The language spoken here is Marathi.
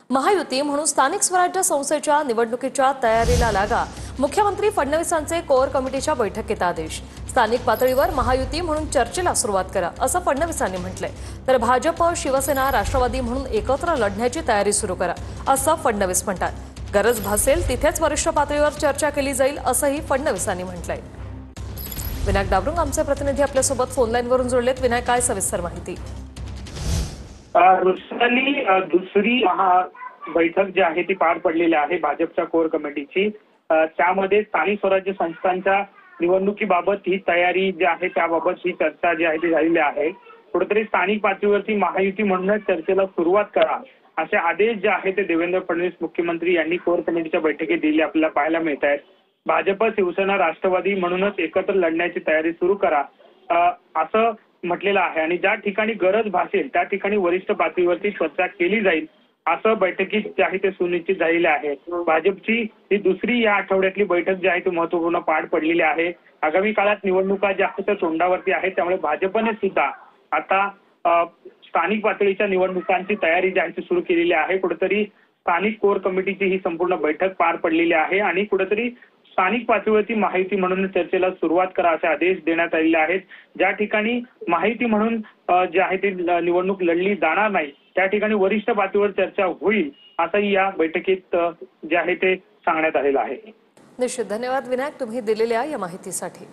महायुती म्हणून स्थानिक स्वराज्य संस्थेच्या निवडणुकीच्या तयारीला लागा. मुख्यमंत्री फडणवीसांचे कोर कमिटीच्या बैठकीत आदेश. स्थानिक पातळीवर महायुती म्हणून चर्चेला सुरुवात करा असं फडणवीसांनी म्हटलंय. तर भाजप, शिवसेना, राष्ट्रवादी म्हणून एकत्र लढण्याची तयारी सुरू करा असं फडणवीस म्हणतात. गरज भासेल तिथेच वरिष्ठ पातळीवर चर्चा केली जाईल असंही फडणवीसांनी म्हटलंय. विनायक डाबरुंग आमचे प्रतिनिधी आपल्यासोबत फोनलाईनवरून जोडलेत. विनायक, काय सविस्तर माहिती? दुसरी बैठक जी आहे ती पार पडलेली आहे भाजपच्या कोर कमिटीची. त्यामध्ये स्थानिक स्वराज्य संस्थांच्या निवडणुकीबाबत ही तयारी जी आहे त्याबाबत ही चर्चा जी आहे ती झालेली आहे. कुठेतरी स्थानिक पातळीवरती महायुती म्हणूनच चर्चेला सुरुवात करा असे आदेश जे आहे ते देवेंद्र फडणवीस मुख्यमंत्री यांनी कोर कमिटीच्या बैठकीत दिले आपल्याला पाहायला मिळत आहेत. भाजप, शिवसेना, राष्ट्रवादी म्हणूनच एकत्र लढण्याची तयारी सुरू करा असं म्हटलेलं आहे. आणि ज्या ठिकाणी गरज भासेल त्या ठिकाणी वरिष्ठ पातळीवरती चर्चा केली जाईल असं बैठकीत जे आहे ते सुनिश्चित झालेले आहे. भाजपची ही दुसरी या आठवड्यातली बैठक जी आहे ती महत्वपूर्ण पार पडलेली आहे. आगामी काळात निवडणुका ज्या आहेत त्या तोंडावरती आहेत, त्यामुळे भाजपने सुद्धा आता स्थानिक पातळीच्या निवडणुकांची तयारी जी आहे ती सुरू केलेली आहे. कुठेतरी स्थानिक कोर कमिटीची ही संपूर्ण बैठक पार पडलेली आहे आणि कुठेतरी स्थानिक पातळीवरती महायुती म्हणून चर्चेला सुरुवात करा असे आदेश देण्यात आलेले आहेत. ज्या ठिकाणी महायुती म्हणून जे आहे ती निवडणूक लढली जाणार नाही त्या ठिकाणी वरिष्ठ पातळीवर चर्चा होईल असंही या बैठकीत जे आहे ते सांगण्यात आलेलं आहे. निश्चित. धन्यवाद विनायक, तुम्ही दिलेल्या या माहितीसाठी.